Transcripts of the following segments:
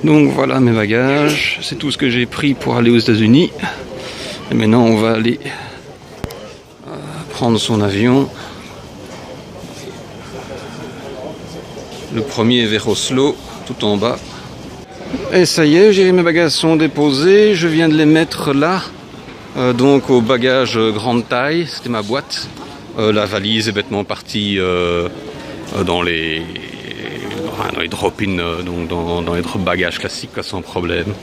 Donc voilà mes bagages, c'est tout ce que j'ai pris pour aller aux États-Unis. Et maintenant on va aller prendre son avion. Le premier vers Oslo, tout en bas. Et ça y est, mes bagages sont déposés, je viens de les mettre là, donc au bagage grande taille, c'était ma boîte. La valise est bêtement partie dans les drop-in, donc dans les bagages classiques, sans problème.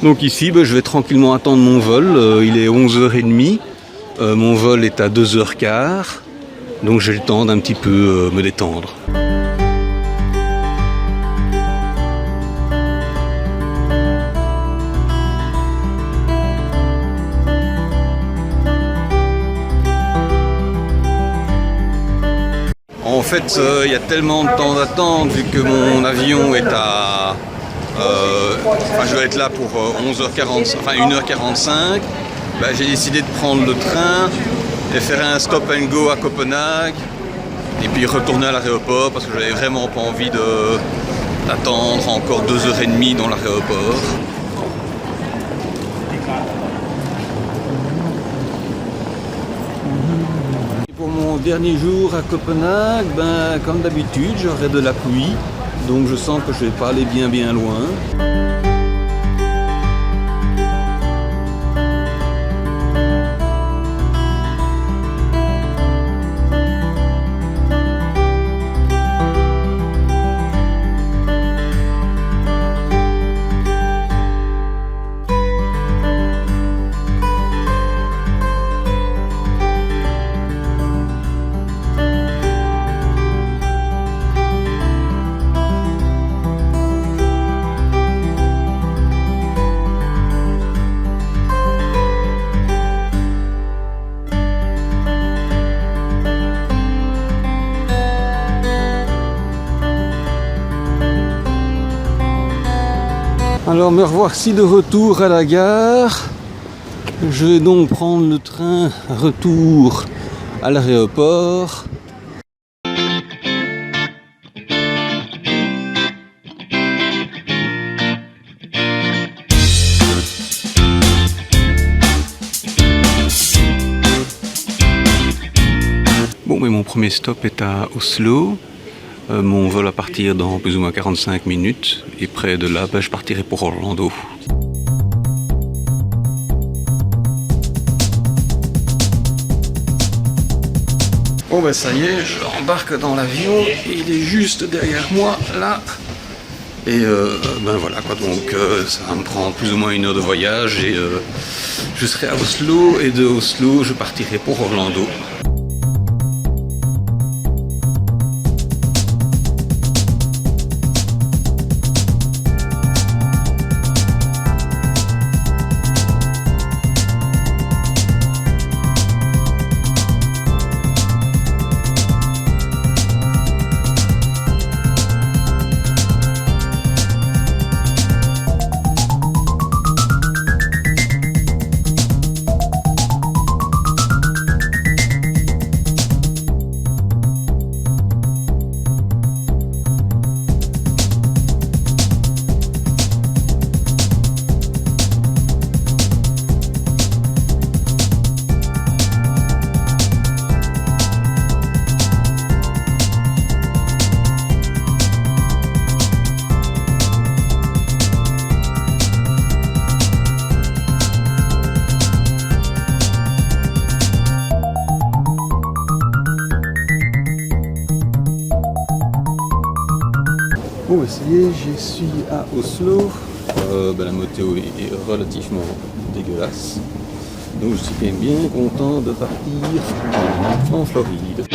Donc ici, je vais tranquillement attendre mon vol, il est 11h30, mon vol est à 2h15, donc j'ai le temps d'un petit peu me détendre. En fait, il y a tellement de temps d'attente vu que mon avion est à... je vais être là pour 1h45. J'ai décidé de prendre le train et faire un stop and go à Copenhague et puis retourner à l'aéroport parce que j'avais vraiment pas envie d'attendre encore 2h30 dans l'aéroport. Pour mon dernier jour à Copenhague, comme d'habitude, j'aurai de la pluie, donc je sens que je vais pas aller bien loin. Alors me revoici de retour à la gare. Je vais donc prendre le train retour à l'aéroport. Bon, mais mon premier stop est à Oslo. Mon vol va partir dans plus ou moins 45 minutes et près de là, je partirai pour Orlando. Bon ça y est, je embarque dans l'avion et il est juste derrière moi là. Et voilà quoi, donc ça va me prendre plus ou moins 1 heure de voyage et je serai à Oslo et de Oslo je partirai pour Orlando. Bon, ça y est, je suis à Oslo. La météo est relativement dégueulasse. Donc je suis quand même bien content de partir en Floride.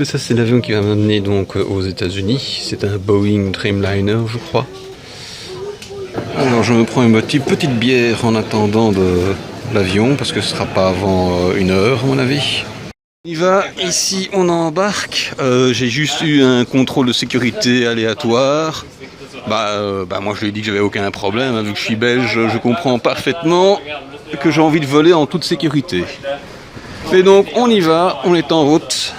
Mais ça, c'est l'avion qui va m'amener donc aux États-Unis. C'est un Boeing Dreamliner, je crois. Alors, je me prends une petite bière en attendant l'avion, parce que ce sera pas avant 1 heure, à mon avis. On y va, ici on embarque. J'ai juste eu un contrôle de sécurité aléatoire. Moi je lui ai dit que j'avais aucun problème, hein, vu que je suis belge, je comprends parfaitement que j'ai envie de voler en toute sécurité. Et donc on y va, on est en route.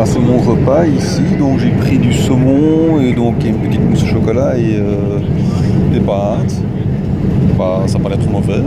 C'est mon repas ici, donc j'ai pris du saumon et donc une petite mousse au chocolat et des pâtes. Ça n'a pas l'air trop mauvais.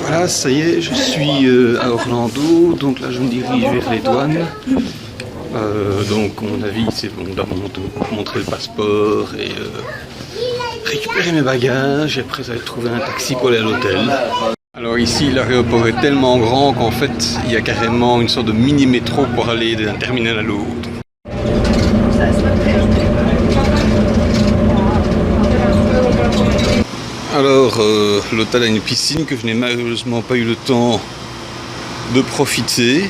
Voilà, ça y est, je suis à Orlando, donc là je me dirige vers les douanes. Donc à mon avis, c'est bon, on doit montrer le passeport et récupérer mes bagages, et après ça va trouver un taxi pour aller à l'hôtel. Alors ici, l'aéroport est tellement grand qu'en fait, il y a carrément une sorte de mini-métro pour aller d'un terminal à l'autre. Alors, l'hôtel a une piscine que je n'ai malheureusement pas eu le temps de profiter.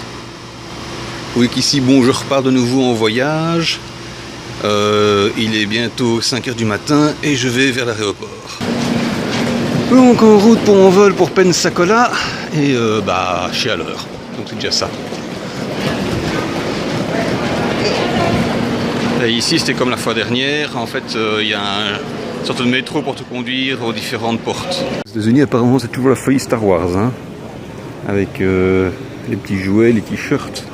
Oui, qu'ici, bon, je repars de nouveau en voyage. Il est bientôt 5 h du matin et je vais vers l'aéroport. Donc, en route pour mon vol pour Pensacola et je suis à l'heure. Donc, c'est déjà ça. Et ici, c'était comme la fois dernière. En fait, il y a une sorte de métro pour te conduire aux différentes portes. Aux États-Unis, apparemment, c'est toujours la folie Star Wars, hein, avec les petits jouets, les t-shirts.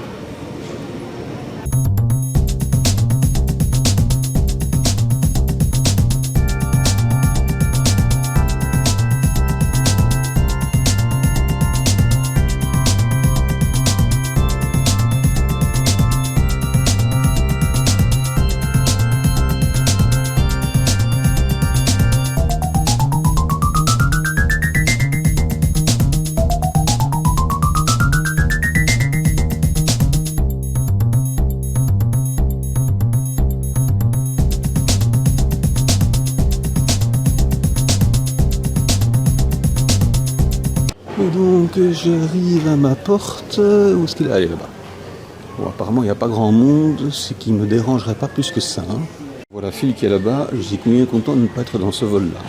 Donc j'arrive à ma porte, où est-ce qu'il est? Allez, là-bas. Bon, apparemment il n'y a pas grand monde, ce qui me dérangerait pas plus que ça. Hein. Voilà la file qui est là-bas, je suis bien content de ne pas être dans ce vol-là.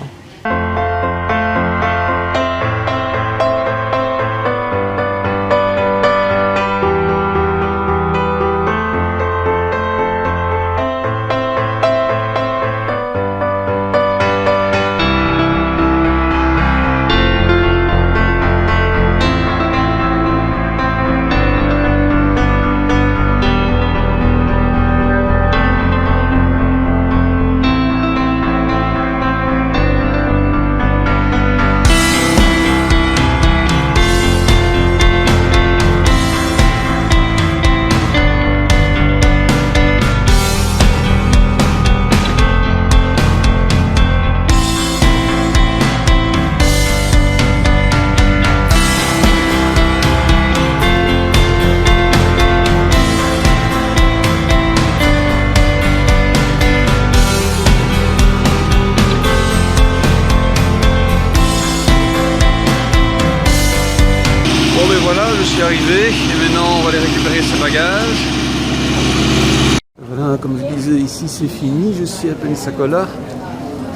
ben, comme je disais, ici c'est fini, je suis à Pensacola.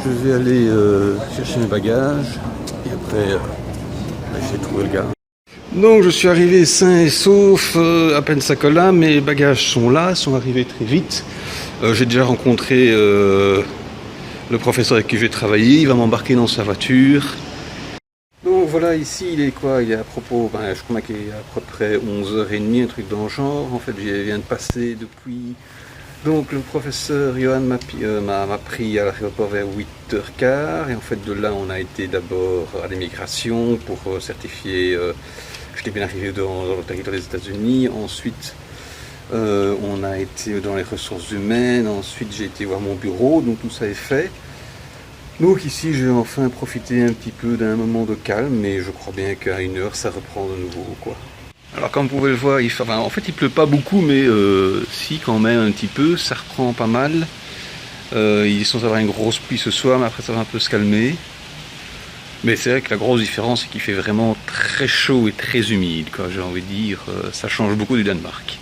Je vais aller chercher mes bagages et après j'ai trouvé le gars. Donc je suis arrivé sain et sauf à Pensacola, mes bagages sont là, sont arrivés très vite. J'ai déjà rencontré le professeur avec qui je vais travailler, il va m'embarquer dans sa voiture. Donc voilà, ici il est quoi? Il est à propos, je crois qu'il est à peu près 11h30, un truc dans le genre. En fait, je viens de passer depuis... Donc le professeur Johan m'a pris à l'aéroport vers 8h15. Et en fait de là on a été d'abord à l'immigration pour certifier que j'étais bien arrivé dans le territoire des États-Unis. Ensuite on a été dans les ressources humaines. Ensuite j'ai été voir mon bureau, donc tout ça est fait. Donc ici je vais enfin profiter un petit peu d'un moment de calme, mais je crois bien qu'à 1h ça reprend de nouveau quoi. Alors comme vous pouvez le voir, en fait il pleut pas beaucoup, mais si quand même un petit peu, ça reprend pas mal. Il est censé avoir une grosse pluie ce soir, mais après ça va un peu se calmer. Mais c'est vrai que la grosse différence c'est qu'il fait vraiment très chaud et très humide, quoi. J'ai envie de dire, ça change beaucoup du Danemark.